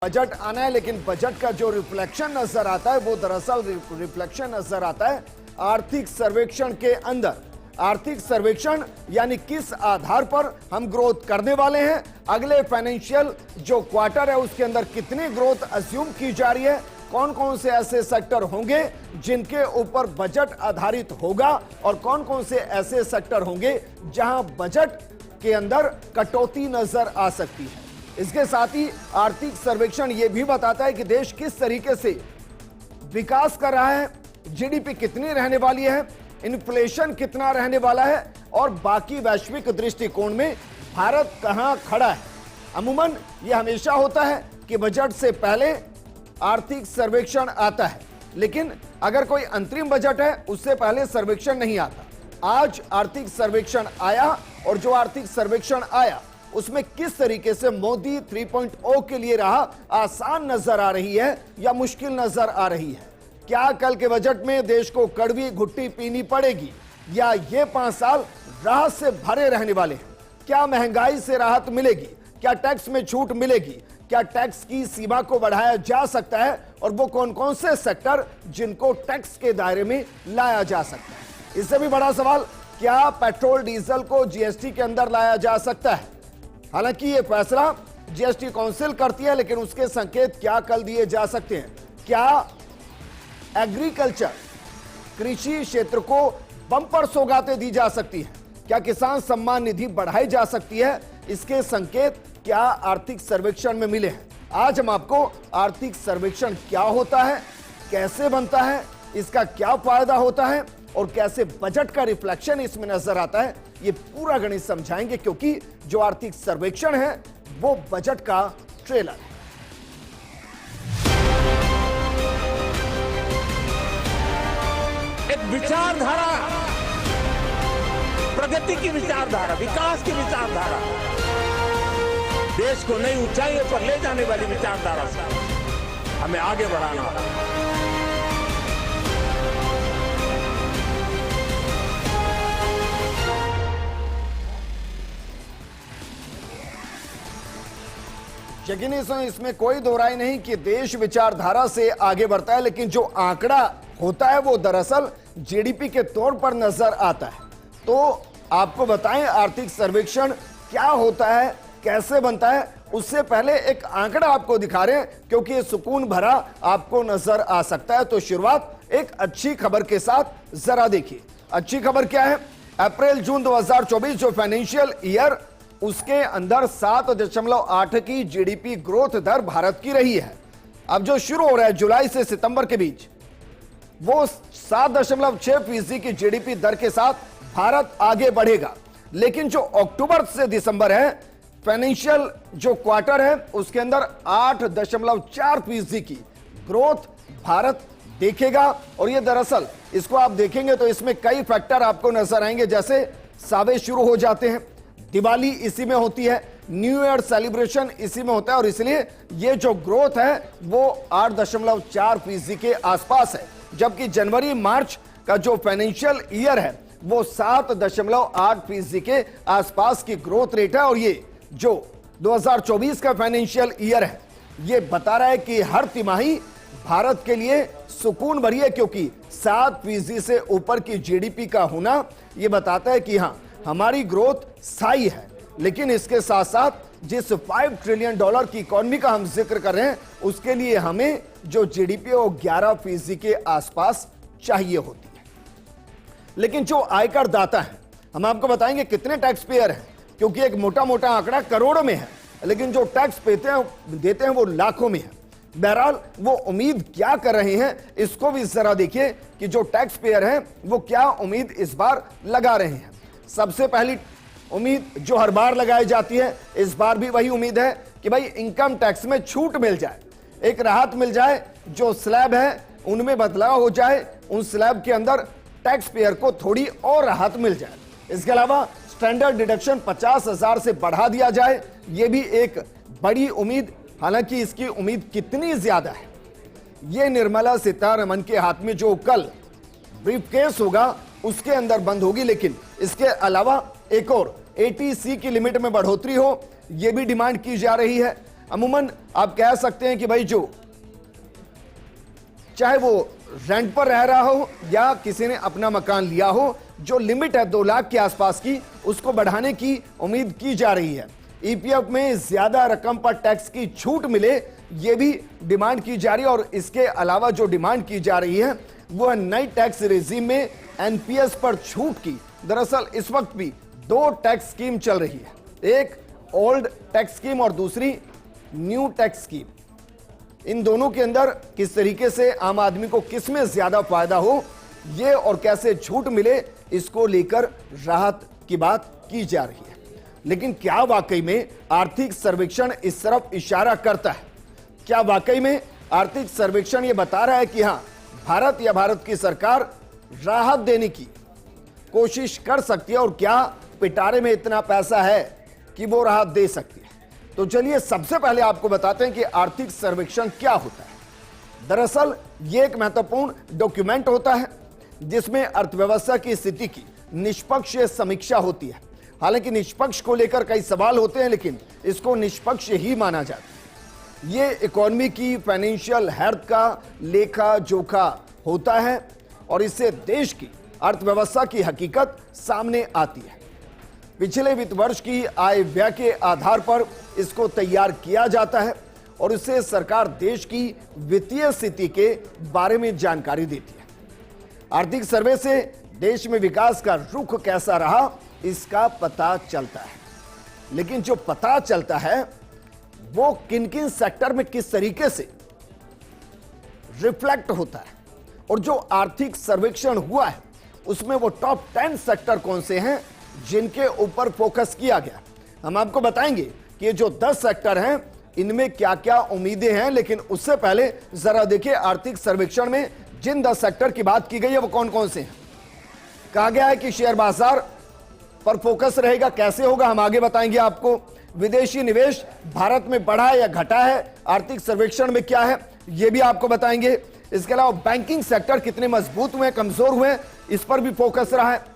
Budget आना है, लेकिन बजट का जो रिफ्लेक्शन नजर आता है वो दरअसल रिफ्लेक्शन नजर आता है आर्थिक सर्वेक्षण के अंदर। आर्थिक सर्वेक्षण यानी किस आधार पर हम ग्रोथ करने वाले हैं, अगले फाइनेंशियल जो क्वार्टर है उसके अंदर कितनी ग्रोथ अज्यूम की जा रही है, कौन कौन से ऐसे सेक्टर होंगे जिनके ऊपर बजट आधारित होगा और कौन कौन से ऐसे सेक्टर होंगे जहां बजट के अंदर कटौती नजर आ सकती है। इसके साथ ही आर्थिक सर्वेक्षण यह भी बताता है कि देश किस तरीके से विकास कर रहा है, जीडीपी कितनी रहने वाली है, इन्फ्लेशन कितना रहने वाला है और बाकी वैश्विक दृष्टिकोण में भारत कहां खड़ा है। अमूमन यह हमेशा होता है कि बजट से पहले आर्थिक सर्वेक्षण आता है, लेकिन अगर कोई अंतरिम बजट है उससे पहले सर्वेक्षण नहीं आता। आज आर्थिक सर्वेक्षण आया और जो आर्थिक सर्वेक्षण आया उसमें किस तरीके से मोदी 3.0 के लिए राह आसान नजर आ रही है या मुश्किल नजर आ रही है। क्या कल के बजट में देश को कड़वी घुट्टी पीनी पड़ेगी या ये 5 साल राहत से भरे रहने वाले हैं। क्या महंगाई से राहत मिलेगी, क्या टैक्स में छूट मिलेगी, क्या टैक्स की सीमा को बढ़ाया जा सकता है और वो कौन कौन से सेक्टर जिनको टैक्स के दायरे में लाया जा सकता है। इससे भी बड़ा सवाल, क्या पेट्रोल डीजल को जीएसटी के अंदर लाया जा सकता है। हालांकि यह फैसला जीएसटी काउंसिल करती है, लेकिन उसके संकेत क्या कल दिए जा सकते हैं। क्या एग्रीकल्चर कृषि क्षेत्र को बम्पर सौगातें दी जा सकती है, क्या किसान सम्मान निधि बढ़ाई जा सकती है, इसके संकेत क्या आर्थिक सर्वेक्षण में मिले हैं। आज हम आपको आर्थिक सर्वेक्षण क्या होता है, कैसे बनता है, इसका क्या फायदा होता है और कैसे बजट का रिफ्लेक्शन इसमें नजर आता है, ये पूरा गणित समझाएंगे, क्योंकि जो आर्थिक सर्वेक्षण है वो बजट का ट्रेलर है। एक विचारधारा, प्रगति की विचारधारा, विकास की विचारधारा, देश को नई ऊंचाइयों पर ले जाने वाली विचारधारा से हमें आगे बढ़ाना है। यकीनी इसमें कोई दो राय नहीं कि देश विचारधारा से आगे बढ़ता है, लेकिन जो आंकड़ा होता है वो दरअसल जीडीपी के तौर पर नजर आता है। तो आपको बताएं आर्थिक सर्वेक्षण क्या होता है, कैसे बनता है, उससे पहले एक आंकड़ा आपको दिखा रहे हैं क्योंकि ये सुकून भरा आपको नजर आ सकता है। तो शुरुआत एक अच्छी खबर के साथ जरा देखिए। अच्छी खबर क्या है, अप्रैल जून 2024 जो फाइनेंशियल ईयर उसके अंदर 7.8 की जीडीपी ग्रोथ दर भारत की रही है। अब जो शुरू हो रहा है जुलाई से सितंबर के बीच वो 7.6% की जीडीपी दर के साथ भारत आगे बढ़ेगा, लेकिन जो अक्टूबर से दिसंबर है फाइनेंशियल जो क्वार्टर है उसके अंदर 8.4% की ग्रोथ भारत देखेगा। और ये दरअसल इसको आप देखेंगे तो इसमें कई फैक्टर आपको नजर आएंगे, जैसे सावे शुरू हो जाते हैं, दिवाली इसी में होती है, न्यू ईयर सेलिब्रेशन इसी में होता है और इसलिए ये जो ग्रोथ है वो 8.4% के आसपास है, जबकि जनवरी मार्च का जो फाइनेंशियल ईयर है वो 7.8% के आसपास की ग्रोथ रेट है। और ये जो 2024 का फाइनेंशियल ईयर है ये बता रहा है कि हर तिमाही भारत के लिए सुकून भरी है, क्योंकि 7% से ऊपर की जीडीपी का होना ये बताता है कि हां हमारी ग्रोथ स्थायी है। लेकिन इसके साथ साथ जिस $5 ट्रिलियन की इकोनॉमी का हम जिक्र कर रहे हैं उसके लिए हमें जो जीडीपी वो 11% के आसपास चाहिए होती है। लेकिन जो आयकर दाता है, हम आपको बताएंगे कितने टैक्स पेयर हैं, क्योंकि एक मोटा मोटा आंकड़ा करोड़ों में है, लेकिन जो टैक्स देते हैं वो लाखों में है। बहरहाल वो उम्मीद क्या कर रहे हैं इसको भी जरा देखिए कि जो टैक्स पेयर हैं वो क्या उम्मीद इस बार लगा रहे हैं। सबसे पहली उम्मीद जो हर बार लगाई जाती है, इस बार भी वही उम्मीद है कि भाई इनकम टैक्स में छूट मिल जाए, एक राहत मिल जाए, जो स्लैब है उनमें बदलाव हो जाए, उन स्लैब के अंदर टैक्स पेयर को थोड़ी और राहत मिल जाए। इसके अलावा स्टैंडर्ड डिडक्शन 50,000 से बढ़ा दिया जाए, यह भी एक बड़ी उम्मीद। हालांकि इसकी उम्मीद कितनी ज्यादा है ये निर्मला सीतारमण के हाथ में जो कल ब्रीफकेस होगा उसके अंदर बंद होगी। लेकिन इसके अलावा एक और एटीसी की लिमिट में बढ़ोतरी हो, यह भी डिमांड की जा रही है। अमूमन आप कह सकते हैं कि भाई जो चाहे वो रेंट पर रह रहा हो या किसी ने अपना मकान लिया हो, जो लिमिट है 2 लाख के आसपास की, उसको बढ़ाने की उम्मीद की जा रही है। ईपीएफ में ज्यादा रकम पर टैक्स की छूट मिले, ये भी डिमांड की जा रही है। और इसके अलावा जो डिमांड की जा रही है वो है नई टैक्स रेजिम में एनपीएस पर छूट की। दरअसल इस वक्त भी 2 टैक्स स्कीम चल रही है, एक ओल्ड टैक्स स्कीम और दूसरी न्यू टैक्स स्कीम। इन दोनों के अंदर किस तरीके से आम आदमी को किस में ज्यादा फायदा हो ये और कैसे छूट मिले, इसको लेकर राहत की बात की जा रही है। लेकिन क्या वाकई में आर्थिक सर्वेक्षण इस तरफ इशारा करता है? क्या वाकई में आर्थिक सर्वेक्षण ये बता रहा है कि हां, भारत या भारत की सरकार राहत देने की कोशिश कर सकती है और क्या पिटारे में इतना पैसा है कि वो राहत दे सकती है? तो चलिए सबसे पहले आपको बताते हैं कि आर्थिक सर्वेक्षण क्या होता है। दरअसल ये एक महत्वपूर्ण डॉक्यूमेंट होता है जिसमें अर्थव्यवस्था की स्थिति की निष्पक्ष समीक्षा होती है। हालांकि निष्पक्ष को लेकर कई सवाल होते हैं, लेकिन इसको निष्पक्ष ही माना जाता है। ये इकोनॉमी की फाइनेंशियल हेल्थ का लेखा जोखा होता है और इससे देश की अर्थव्यवस्था की हकीकत सामने आती है। पिछले वित्त वर्ष की आय व्यय के आधार पर इसको तैयार किया जाता है और इससे सरकार देश की वित्तीय स्थिति के बारे में जानकारी देती है। आर्थिक सर्वे से देश में विकास का रुख कैसा रहा इसका पता चलता है। लेकिन जो पता चलता है वो किन किन सेक्टर में किस तरीके से रिफ्लेक्ट होता है, और जो आर्थिक सर्वेक्षण हुआ है उसमें वो टॉप 10 सेक्टर कौन से हैं जिनके ऊपर फोकस किया गया। हम आपको बताएंगे कि ये जो 10 सेक्टर हैं इनमें क्या क्या उम्मीदें हैं। लेकिन उससे पहले जरा देखिए आर्थिक सर्वेक्षण में जिन 10 सेक्टर की बात की गई है वो कौन कौन से हैं। कहा गया है कि शेयर बाजार पर फोकस रहेगा, कैसे होगा हम आगे बताएंगे आपको। विदेशी निवेश भारत में बढ़ा है या घटा है, आर्थिक सर्वेक्षण में क्या है ये भी आपको बताएंगे। इसके अलावा बैंकिंग सेक्टर कितने मजबूत हुए कमजोर हुए इस पर भी फोकस रहा है।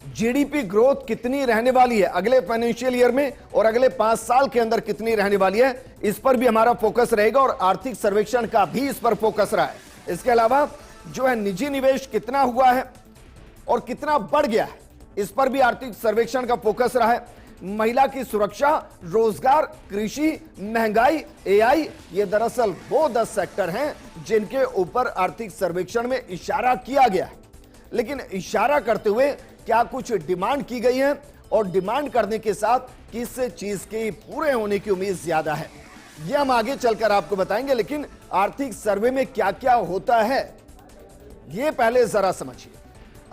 जीडीपी ग्रोथ कितनी रहने वाली है अगले फाइनेंशियल ईयर में और अगले 5 साल के अंदर कितनी रहने वाली है, इस पर भी हमारा फोकस रहेगा और आर्थिक सर्वेक्षण का भी इस पर फोकस रहा है। इसके अलावा जो है निजी निवेश कितना हुआ है और कितना बढ़ गया है, इस पर भी आर्थिक सर्वेक्षण का फोकस रहा है। महिला की सुरक्षा, रोजगार, कृषि, महंगाई, एआई, ये दरअसल वो 10 सेक्टर हैं जिनके ऊपर आर्थिक सर्वेक्षण में इशारा किया गया है। लेकिन इशारा करते हुए क्या कुछ डिमांड की गई है और डिमांड करने के साथ किस चीज के पूरे होने की उम्मीद ज्यादा है, ये हम आगे चलकर आपको बताएंगे। लेकिन आर्थिक सर्वे में क्या क्या होता है ये पहले जरा समझिए।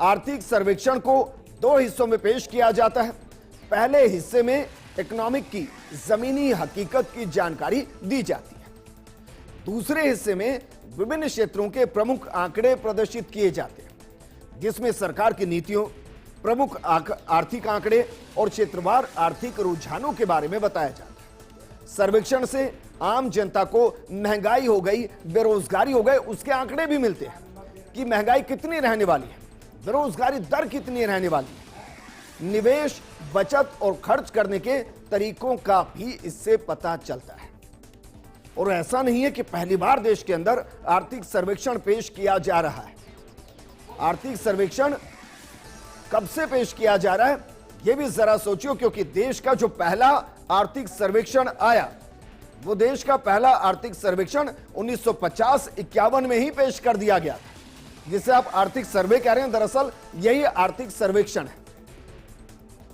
आर्थिक सर्वेक्षण को 2 हिस्सों में पेश किया जाता है। पहले हिस्से में इकोनॉमिक की जमीनी हकीकत की जानकारी दी जाती है। दूसरे हिस्से में विभिन्न क्षेत्रों के प्रमुख आंकड़े प्रदर्शित किए जाते हैं जिसमें सरकार की नीतियों, प्रमुख आर्थिक आंकड़े और क्षेत्रवार आर्थिक रुझानों के बारे में बताया जाता है। सर्वेक्षण से आम जनता को महंगाई हो गई, बेरोजगारी हो गई, उसके आंकड़े भी मिलते हैं कि महंगाई कितनी रहने वाली है, बेरोजगारी दर कितनी रहने वाली है, निवेश, बचत और खर्च करने के तरीकों का भी इससे पता चलता है। और ऐसा नहीं है कि पहली बार देश के अंदर आर्थिक सर्वेक्षण पेश किया जा रहा है। आर्थिक सर्वेक्षण कब से पेश किया जा रहा है यह भी जरा सोचियो, क्योंकि देश का जो पहला आर्थिक सर्वेक्षण आया वो देश का पहला आर्थिक सर्वेक्षण 1950-51 में ही पेश कर दिया गया था, जिसे आप आर्थिक सर्वे कह रहे हैं। दरअसल यही आर्थिक सर्वेक्षण है।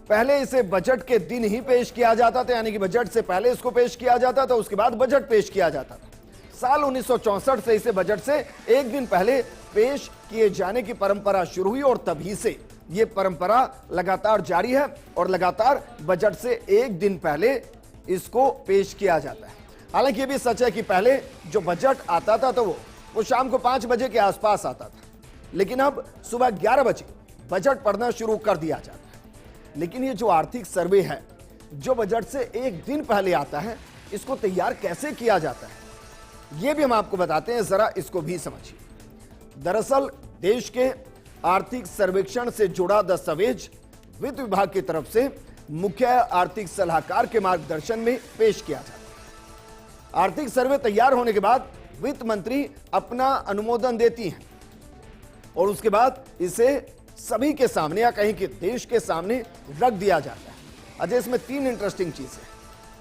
पहले इसे बजट के दिन ही पेश किया जाता था, यानी कि बजट से पहले इसको पेश किया जाता था, उसके बाद बजट पेश किया जाता था। साल 1964 से इसे बजट से एक दिन पहले पेश किए जाने की परंपरा शुरू हुई और तभी से यह परंपरा लगातार जारी है और लगातार बजट से एक दिन पहले इसको पेश किया जाता है। हालांकि यह भी सच है कि पहले जो बजट आता था तो वो शाम को 5 बजे के आसपास आता था, लेकिन अब सुबह 11 बजे बजट पढ़ना शुरू कर दिया जाता है। लेकिन ये जो आर्थिक सर्वे है जो बजट से एक दिन पहले आता है, इसको तैयार कैसे किया जाता है ये भी हम आपको बताते हैं, जरा इसको भी समझिए। दरअसल देश के आर्थिक सर्वेक्षण से जुड़ा दस्तावेज वित्त विभाग की तरफ से मुख्य आर्थिक सलाहकार के मार्गदर्शन में पेश किया जाता है। आर्थिक सर्वे तैयार होने के बाद वित्त मंत्री अपना अनुमोदन देती हैं और उसके बाद इसे सभी के सामने या कहीं कि देश के सामने रख दिया जाता है। अजय, इसमें 3 इंटरेस्टिंग चीजें।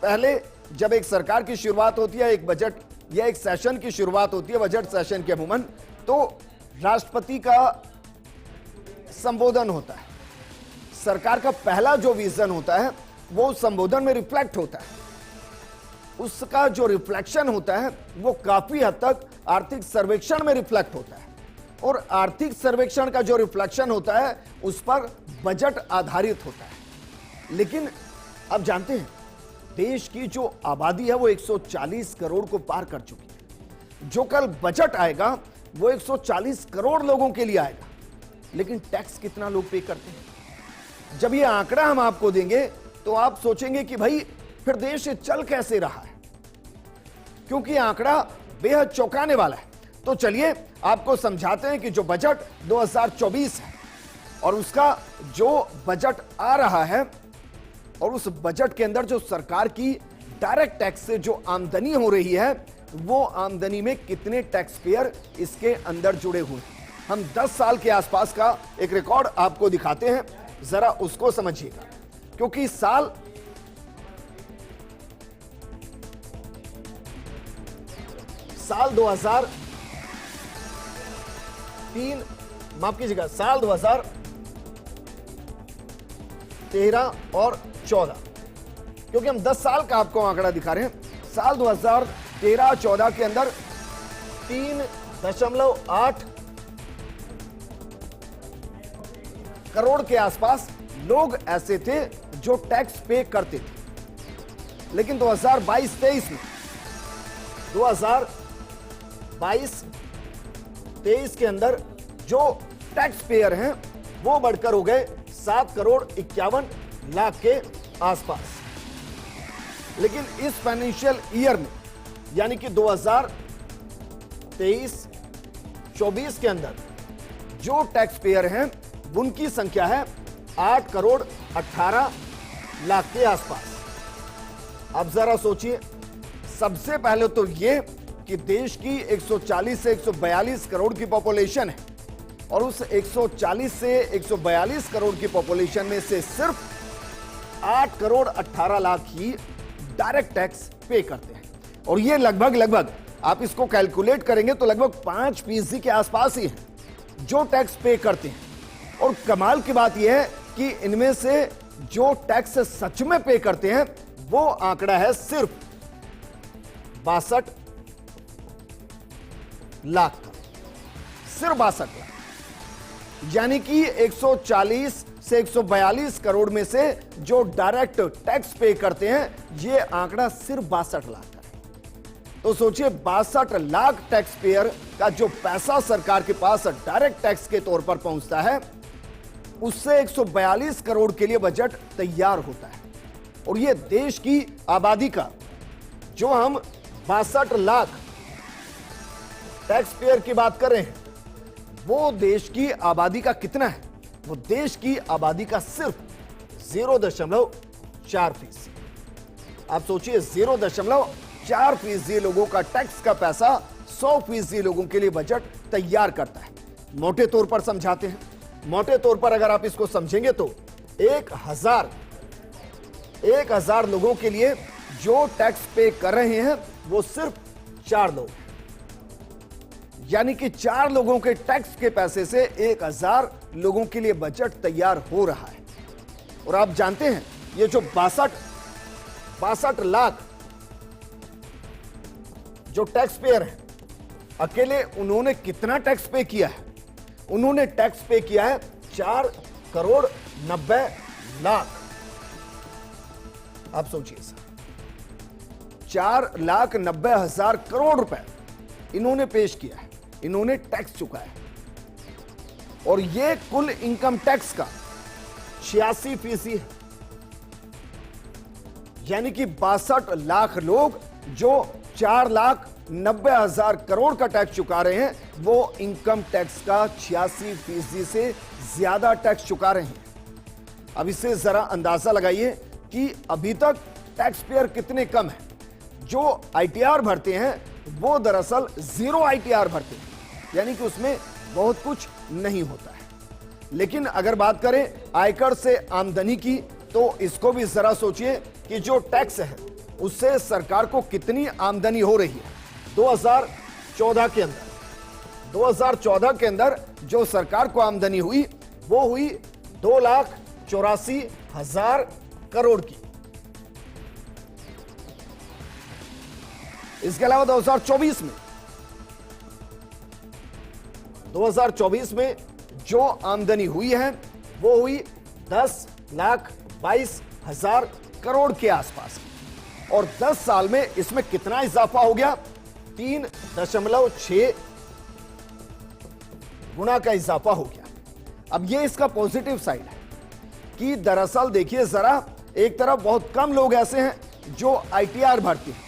पहले, जब एक सरकार की शुरुआत होती है, एक बजट या एक सेशन की शुरुआत होती है, बजट सेशन के अमूमन, तो राष्ट्रपति का संबोधन होता है। सरकार का पहला जो विजन होता है वो संबोधन में रिफ्लेक्ट होता है। उसका जो रिफ्लेक्शन होता है वो काफी हद तक आर्थिक सर्वेक्षण में रिफ्लेक्ट होता है और आर्थिक सर्वेक्षण का जो रिफ्लेक्शन होता है उस पर बजट आधारित होता है। लेकिन अब जानते हैं, देश की जो आबादी है वो 140 करोड़ को पार कर चुकी है। जो कल बजट आएगा वो 140 करोड़ लोगों के लिए आएगा। लेकिन टैक्स कितना लोग पे करते हैं? जब ये आंकड़ा हम आपको देंगे तो आप सोचेंगे कि भाई फिर देश चल कैसे रहा है, क्योंकि आंकड़ा बेहद चौंकाने वाला है। तो चलिए आपको समझाते हैं कि जो बजट 2024 है और उसका जो बजट आ रहा है और उस बजट के अंदर जो सरकार की डायरेक्ट टैक्स से जो आमदनी हो रही है वो आमदनी में कितने टैक्स पेयर इसके अंदर जुड़े हुए हैं। हम 10 साल के आसपास का एक रिकॉर्ड आपको दिखाते हैं, जरा उसको समझिएगा, क्योंकि साल साल 2003, माफ कीजिएगा, साल 2013 और 14, क्योंकि हम 10 साल का आपको आंकड़ा दिखा रहे हैं। साल 2013-14 के अंदर 3.8 करोड़ के आसपास लोग ऐसे थे जो टैक्स पे करते थे। लेकिन 2022-23 में 2022-23 के अंदर जो टैक्स पेयर हैं वो बढ़कर हो गए 7 करोड़ 51 लाख के आसपास। लेकिन इस फाइनेंशियल ईयर में यानी कि 2023-24 के अंदर जो टैक्स पेयर हैं उनकी संख्या है 8 करोड़ 18 लाख के आसपास। अब जरा सोचिए, सबसे पहले तो ये कि देश की 140 से 142 करोड़ की पॉपुलेशन है और उस 140 से 142 करोड़ की पॉपुलेशन में से सिर्फ 8 करोड़ 18 लाख ही डायरेक्ट टैक्स पे करते हैं। और ये लगभग आप इसको कैलकुलेट करेंगे तो लगभग 5% के आसपास ही है जो टैक्स पे करते हैं। और कमाल की बात यह है कि इनमें से जो टैक्स सच में पे करते हैं वो आंकड़ा है सिर्फ 62 लाख का, सिर्फ 62 लाख। यानी कि 140 से 142 करोड़ में से जो डायरेक्ट टैक्स पे करते हैं ये आंकड़ा सिर्फ 62 लाख का है। तो सोचिए, 62 लाख टैक्स पेयर का जो पैसा सरकार के पास डायरेक्ट टैक्स के तौर पर पहुंचता है उससे 142 करोड़ के लिए बजट तैयार होता है। और ये देश की आबादी का जो हम 62 लाख टैक्स पेयर की बात कर रहे हैं वो देश की आबादी का कितना है? वो देश की आबादी का सिर्फ 0.4%। आप सोचिए, 0.4% लोगों का टैक्स का पैसा 100% लोगों के लिए बजट तैयार करता है। मोटे तौर पर समझाते हैं, मोटे तौर पर अगर आप इसको समझेंगे तो 1000 लोगों के लिए जो टैक्स पे कर रहे हैं वो सिर्फ 4 लोग, यानी कि 4 लोगों के टैक्स के पैसे से 1000 लोगों के लिए बजट तैयार हो रहा है। और आप जानते हैं ये जो 62 लाख जो टैक्स पेयर हैं अकेले उन्होंने कितना टैक्स पे किया है? उन्होंने टैक्स पे किया है 4 करोड़ 90 लाख। आप सोचिए सर, 4,90,000 करोड़ रुपए इन्होंने पेश किया है, इन्होंने टैक्स चुकाया है। और ये कुल इनकम टैक्स का 86% है, यानी कि 62 लाख लोग जो 4,90,000 करोड़ का टैक्स चुका रहे हैं वो इनकम टैक्स का 86% से ज्यादा टैक्स चुका रहे हैं। अब इससे जरा अंदाजा लगाइए कि अभी तक टैक्स पेयर कितने कम है जो आईटीआर भरते हैं वो दरअसल जीरो आईटीआर भरते हैं, यानी कि उसमें बहुत कुछ नहीं होता है। लेकिन अगर बात करें आयकर से आमदनी की, तो इसको भी जरा सोचिए कि जो टैक्स है उससे सरकार को कितनी आमदनी हो रही है। 2014 के अंदर जो सरकार को आमदनी हुई वो हुई 2,84,000 करोड़ की। इसके अलावा 2024 में जो आमदनी हुई है वो हुई 10,22,000 करोड़ के आसपास, और 10 साल में इसमें कितना इजाफा हो गया? 3.6 गुना का इजाफा हो गया। अब ये इसका पॉजिटिव साइड है कि दरअसल देखिए जरा, एक तरफ बहुत कम लोग ऐसे हैं जो आईटीआर भरते हैं,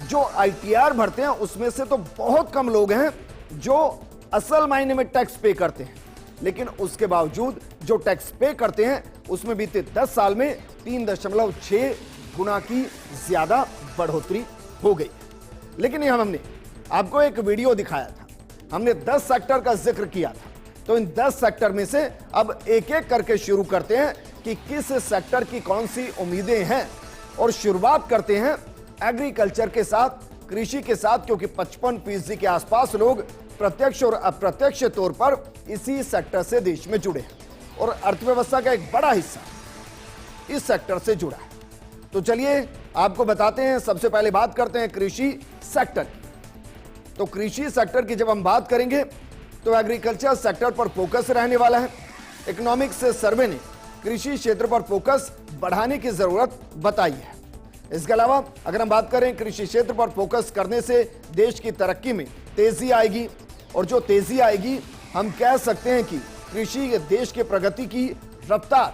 जो आईटीआर भरते हैं उसमें से तो बहुत कम लोग हैं जो असल मायने में टैक्स पे करते हैं, लेकिन उसके बावजूद जो टैक्स पे करते हैं उसमें बीते 10 साल में 3.6 गुना की ज्यादा बढ़ोतरी हो गई। लेकिन यहां हमने आपको एक वीडियो दिखाया था, हमने 10 सेक्टर का जिक्र किया था, तो इन 10 सेक्टर में से अब एक एक करके शुरू करते हैं कि किस सेक्टर की कौन सी उम्मीदें हैं, और शुरुआत करते हैं एग्रीकल्चर के साथ, कृषि के साथ, क्योंकि 55% के आसपास लोग प्रत्यक्ष और अप्रत्यक्ष तौर पर इसी सेक्टर से देश में जुड़े हैं, और अर्थव्यवस्था का एक बड़ा हिस्सा इस सेक्टर से जुड़ा है। तो चलिए आपको बताते हैं। सबसे पहले बात करते हैं कृषि सेक्टर की। तो कृषि सेक्टर की जब हम बात करेंगे तो एग्रीकल्चर सेक्टर पर फोकस रहने वाला है। इकोनॉमिक्स सर्वे ने कृषि क्षेत्र पर फोकस बढ़ाने की जरूरत बताई है। इसके अलावा अगर हम बात करें, कृषि क्षेत्र पर फोकस करने से देश की तरक्की में तेजी आएगी, और जो तेजी आएगी हम कह सकते हैं कि कृषि देश के प्रगति की रफ्तार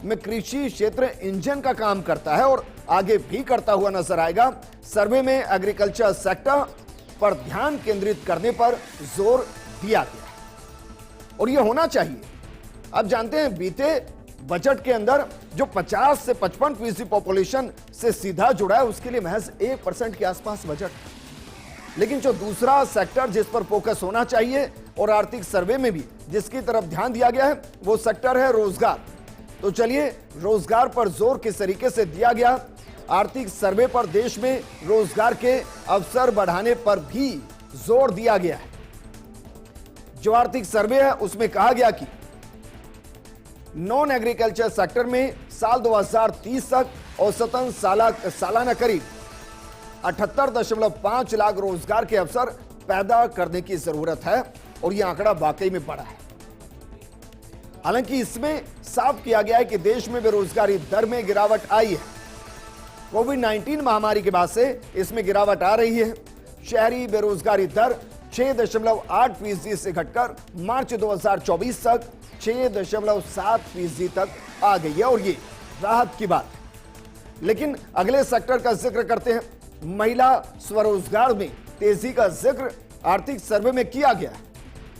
में कृषि क्षेत्र इंजन का काम करता है और आगे भी करता हुआ नजर आएगा। सर्वे में एग्रीकल्चर सेक्टर पर ध्यान केंद्रित करने पर जोर दिया गया है, और यह होना चाहिए। अब जानते हैं बीते बजट के अंदर जो 50 से 55% पॉपुलेशन से सीधा जुड़ा है उसके लिए महज 1% के आसपास बजट, लेकिन जो दूसरा सेक्टर जिस पर फोकस होना चाहिए और आर्थिक सर्वे में भी जिसकी तरफ ध्यान दिया गया है वो सेक्टर है रोजगार। तो चलिए रोजगार पर जोर किस तरीके से दिया गया। आर्थिक सर्वे पर देश में रोजगार के अवसर बढ़ाने पर भी जोर दिया गया है। जो आर्थिक सर्वे है उसमें कहा गया कि नॉन एग्रीकल्चर सेक्टर में साल 2030 तक औसतन सालाना करीब 78.5 लाख रोजगार के अवसर पैदा करने की जरूरत है, और यह आंकड़ा वाकई में बड़ा है। हालांकि इसमें साफ किया गया है कि देश में बेरोजगारी दर में गिरावट आई है। कोविड-19 महामारी के बाद से इसमें गिरावट आ रही है। शहरी बेरोजगारी दर 6.8% से घटकर मार्च 2024 तक 6.7% तक आ गई है, और ये राहत की बात है। लेकिन अगले सेक्टर का जिक्र करते हैं। महिला स्वरोजगार में तेजी का जिक्र आर्थिक सर्वे में किया गया है,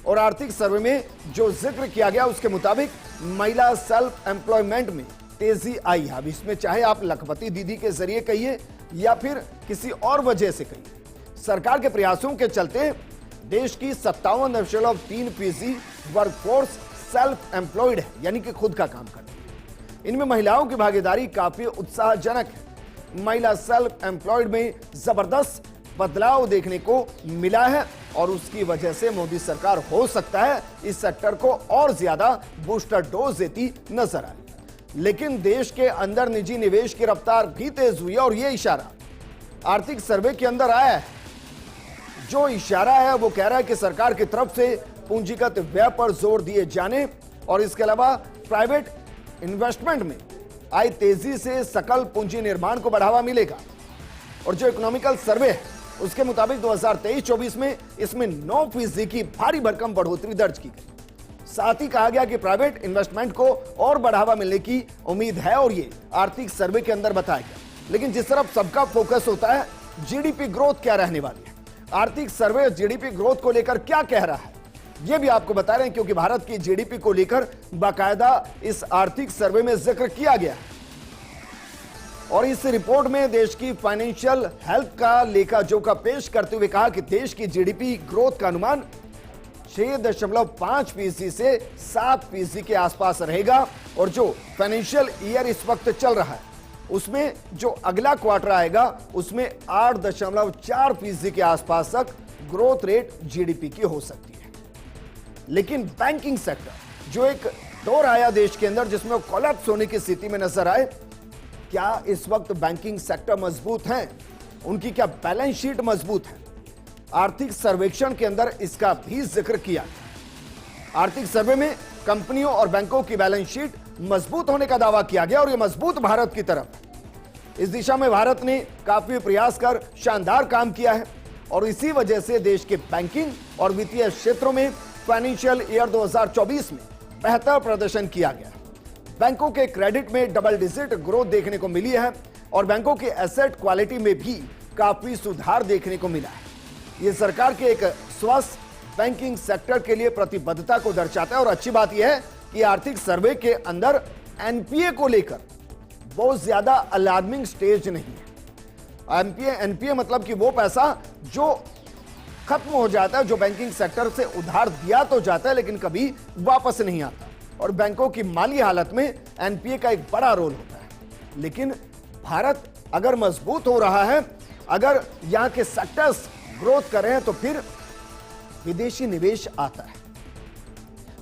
और आर्थिक सर्वे में जो जिक्र किया गया उसके मुताबिक महिला सेल्फ एम्प्लॉयमेंट में तेजी आई है। अब इसमें चाहे आप लखपति दीदी के जरिए कहिए या फिर किसी और वजह से कहिए, सरकार के प्रयासों के चलते देश की 57.3% वर्कफोर्स सेल्फ एम्प्लॉयड है, यानी कि खुद का काम करती है। इनमें महिलाओं की भागीदारी काफी उत्साहजनक है। महिला सेल्फ एम्प्लॉयड में जबरदस्त बदलाव देखने को मिला है, और उसकी वजह से मोदी सरकार हो सकता है इस सेक्टर को और ज्यादा बूस्टर डोज देती नजर आए। लेकिन देश के अंदर निजी निवेश की रफ्तार भी तेज हुई है, और यह इशारा आर्थिक सर्वे के अंदर आया है। जो इशारा है वो कह रहा है कि सरकार की तरफ से पूंजीगत व्यय पर जोर दिए जाने और इसके अलावा प्राइवेट इन्वेस्टमेंट में आई तेजी से सकल पूंजी निर्माण को बढ़ावा मिलेगा। और जो इकोनॉमिकल सर्वे है उसके मुताबिक 2023-24 में इसमें 9% की भारी भरकम बढ़ोतरी दर्ज की गई। साथ ही कहा गया कि प्राइवेट इन्वेस्टमेंट को और बढ़ावा मिलने की उम्मीद है, और ये आर्थिक सर्वे के अंदर बताया गया। लेकिन जिस तरफ सबका फोकस होता है, जीडीपी ग्रोथ क्या रहने वाली है, आर्थिक सर्वे जीडीपी ग्रोथ को लेकर क्या कह रहा है, यह भी आपको बता रहे हैं, क्योंकि भारत की जीडीपी को लेकर बाकायदा इस आर्थिक सर्वे में जिक्र किया गया है। और इस रिपोर्ट में देश की फाइनेंशियल हेल्थ का लेखा जोखा पेश करते हुए कहा कि देश की जीडीपी ग्रोथ का अनुमान 6.5% से 7% के आसपास रहेगा और जो फाइनेंशियल ईयर इस वक्त चल रहा है उसमें जो अगला क्वार्टर आएगा उसमें 8.4% के आसपास तक ग्रोथ रेट जीडीपी की हो सकती है। लेकिन बैंकिंग सेक्टर जो एक दौर आया देश के अंदर जिसमें कोलैप्स होने की स्थिति में नजर आए, क्या इस वक्त बैंकिंग सेक्टर मजबूत है? उनकी क्या बैलेंस शीट मजबूत है? आर्थिक सर्वेक्षण के अंदर इसका भी जिक्र किया। आर्थिक सर्वे में कंपनियों और बैंकों की बैलेंस शीट मजबूत होने का दावा किया गया और यह मजबूत भारत की तरफ। इस दिशा में भारत ने काफी प्रयास कर शानदार काम किया है और इसी वजह से देश के बैंकिंग और वित्तीय क्षेत्रों में फाइनेंशियल ईयर 2024 में बेहतर प्रदर्शन किया गया। बैंकों के क्रेडिट में डबल डिजिट ग्रोथ देखने को मिली है और बैंकों के एसेट क्वालिटी में भी काफी सुधार देखने को मिला है। यह सरकार के एक स्वस्थ बैंकिंग सेक्टर के लिए प्रतिबद्धता को दर्शाता है और अच्छी बात यह है कि आर्थिक सर्वे के अंदर एनपीए को लेकर बहुत ज्यादा अलार्मिंग स्टेज नहीं है। एनपीए मतलब कि वो पैसा जो खत्म हो जाता है, जो बैंकिंग सेक्टर से उधार दिया तो जाता है लेकिन कभी वापस नहीं आता और बैंकों की माली हालत में एनपीए का एक बड़ा रोल होता है। लेकिन भारत अगर मजबूत हो रहा है, अगर यहां के सेक्टर्स ग्रोथ कर रहे हैं तो फिर विदेशी निवेश आता है।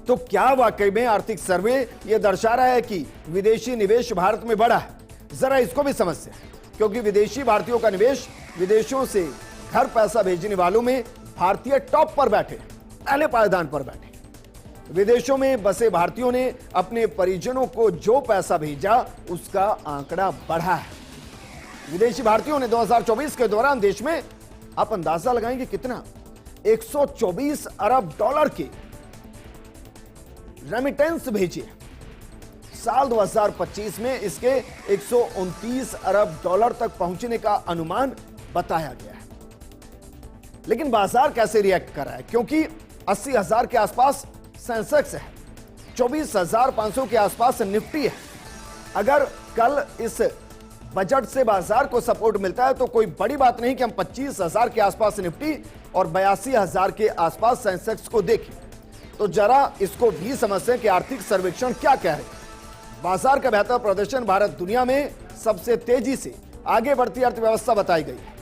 तो क्या वाकई में आर्थिक सर्वे यह दर्शा रहा है कि विदेशी निवेश भारत में बढ़ा है? जरा इसको भी समझते हैं, क्योंकि विदेशी भारतीयों का निवेश, विदेशों से घर पैसा भेजने वालों में भारतीय टॉप पर बैठे, पहले पायदान पर बैठे। विदेशों में बसे भारतीयों ने अपने परिजनों को जो पैसा भेजा उसका आंकड़ा बढ़ा है। विदेशी भारतीयों ने 2024 के दौरान देश में, आप अंदाजा लगाएंगे कितना, 124 अरब डॉलर के रेमिटेंस भेजे। साल 2025 में इसके 129 अरब डॉलर तक पहुंचने का अनुमान बताया गया है। लेकिन बाजार कैसे रिएक्ट कर रहा है? क्योंकि 80,000 के आसपास सेंसेक्स है, 24,500 के आसपास निफ्टी है। अगर कल इस बजट से बाजार को सपोर्ट मिलता है तो कोई बड़ी बात नहीं कि हम 25,000 के आसपास निफ्टी और 82,000 के आसपास सेंसेक्स को देखें। तो जरा इसको भी समझते कि आर्थिक सर्वेक्षण क्या कह रहे हैं। बाजार का बेहतर प्रदर्शन, भारत दुनिया में सबसे तेजी से आगे बढ़ती अर्थव्यवस्था बताई गई है।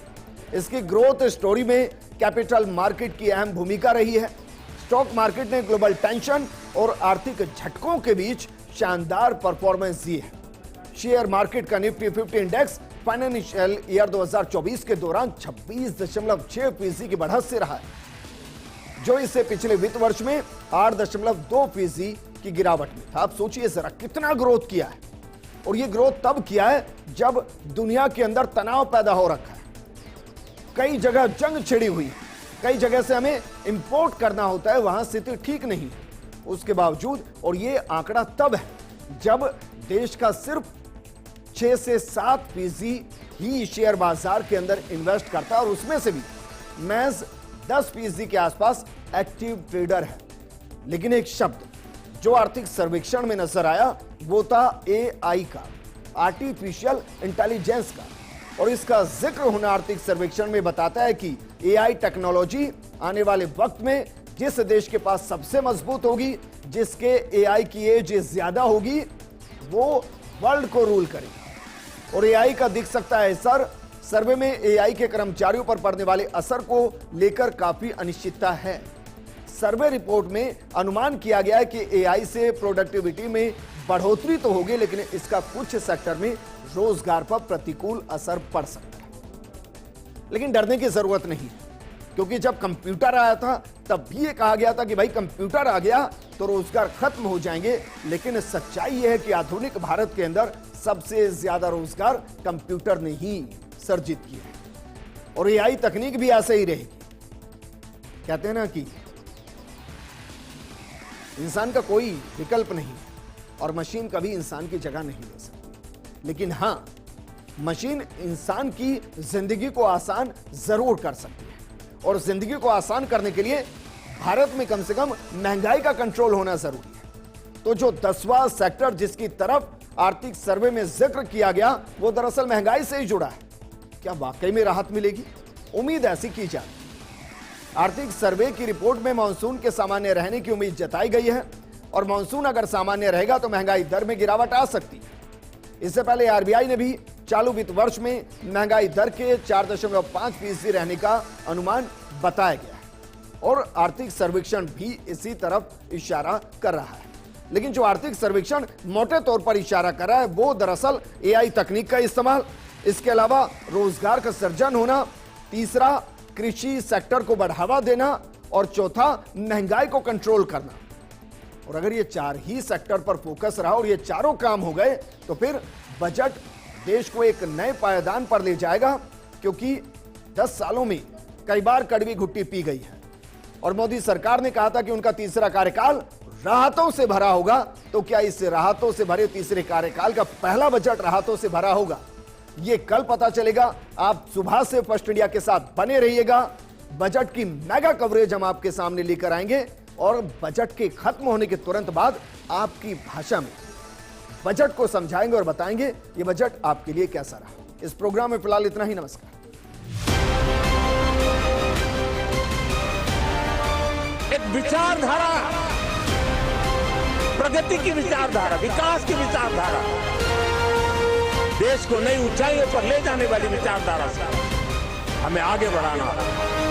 इसकी ग्रोथ स्टोरी में कैपिटल मार्केट की अहम भूमिका रही है। स्टॉक मार्केट ने ग्लोबल टेंशन और आर्थिक झटकों के बीच शानदार परफॉर्मेंस दी है। शेयर मार्केट का निफ्टी 50 इंडेक्स फाइनेंशियल ईयर 2024 के दौरान 26.6% की बढ़त से रहा है, जो इससे पिछले वित्त वर्ष में 8.2% की गिरावट में था। आप सोचिए जरा कितना ग्रोथ किया है, और यह ग्रोथ तब किया है जब दुनिया के अंदर तनाव पैदा हो रखा है। कई जगह जंग छिड़ी हुई है, कई जगह से हमें इंपोर्ट करना होता है, वहां स्थिति ठीक नहीं है। उसके बावजूद, और यह आंकड़ा तब है जब देश का सिर्फ 6 से 7% ही शेयर बाजार के अंदर इन्वेस्ट करता है और उसमें से भी महज 10% के आसपास एक्टिव ट्रेडर है। लेकिन एक शब्द जो आर्थिक सर्वेक्षण में नजर आया वो था एआई का, आर्टिफिशियल इंटेलिजेंस का, और इसका जिक्र होना आर्थिक सर्वेक्षण में बताता है कि एआई टेक्नोलॉजी आने वाले वक्त में जिस देश के पास सबसे मजबूत होगी, जिसके एआई की एज ज्यादा होगी, वो वर्ल्ड को रूल करेगा। और एआई का दिख सकता है असर। सर्वे में एआई के कर्मचारियों पर पड़ने वाले असर को लेकर काफी अनिश्चितता है। सर्वे रिपोर्ट में अनुमान किया गया है कि एआई से प्रोडक्टिविटी में बढ़ोतरी तो होगी, लेकिन इसका कुछ सेक्टर में रोजगार पर प्रतिकूल असर पड़ सकता है। लेकिन डरने की जरूरत नहीं, क्योंकि जब कंप्यूटर आया था तब भी ये कहा गया था कि भाई कंप्यूटर आ गया तो रोजगार खत्म हो जाएंगे। लेकिन सच्चाई यह है कि आधुनिक भारत के अंदर सबसे ज्यादा रोजगार कंप्यूटर ने ही सर्जित किया है, और एआई तकनीक भी ऐसे ही रहेगी। कहते हैं ना कि इंसान का कोई विकल्प नहीं है और मशीन कभी इंसान की जगह नहीं ले सकती। लेकिन हां, मशीन इंसान की जिंदगी को आसान जरूर कर सकती है, और जिंदगी को आसान करने के लिए भारत में कम से कम महंगाई का कंट्रोल होना जरूरी है। तो जो 10वां सेक्टर जिसकी तरफ आर्थिक सर्वे में जिक्र किया गया वो दरअसल महंगाई से ही जुड़ा है। क्या वाकई में राहत मिलेगी? उम्मीद ऐसी की जाए। आर्थिक सर्वे की रिपोर्ट में मानसून के सामान्य रहने की उम्मीद जताई गई है और मानसून अगर सामान्य रहेगा तो महंगाई दर में गिरावट आ सकती है। इससे पहले आरबीआई ने भी चालू वित्त वर्ष में महंगाई दर के 4.5% रहने का अनुमान बताया गया है और आर्थिक सर्वेक्षण भी इसी तरफ इशारा कर रहा है। लेकिन जो आर्थिक सर्वेक्षण मोटे तौर पर इशारा कर रहा है वो दरअसल एआई तकनीक का इस्तेमाल, इसके अलावा रोजगार का सृजन होना, तीसरा कृषि सेक्टर को बढ़ावा देना और चौथा महंगाई को कंट्रोल करना। और अगर ये चार ही सेक्टर पर फोकस रहा और ये चारों काम हो गए तो फिर बजट देश को एक नए पायदान पर ले जाएगा, क्योंकि 10 सालों में कई बार कड़वी घुट्टी पी गई है और मोदी सरकार ने कहा था कि उनका तीसरा कार्यकाल राहतों से भरा होगा। तो क्या इस राहतों से भरे तीसरे कार्यकाल का पहला बजट राहतों से भरा होगा? ये कल पता चलेगा। आप सुबह से फर्स्ट इंडिया के साथ बने रहिएगा। बजट की मेगा कवरेज हम आपके सामने लेकर आएंगे और बजट के खत्म होने के तुरंत बाद आपकी भाषा में बजट को समझाएंगे और बताएंगे ये बजट आपके लिए कैसा रहा। इस प्रोग्राम में फिलहाल इतना ही। नमस्कार। एक विचारधारा, प्रगति की विचारधारा, विकास की विचारधारा, देश को नई ऊंचाइयों पर ले जाने वाली विचारधारा से हमें आगे बढ़ाना है।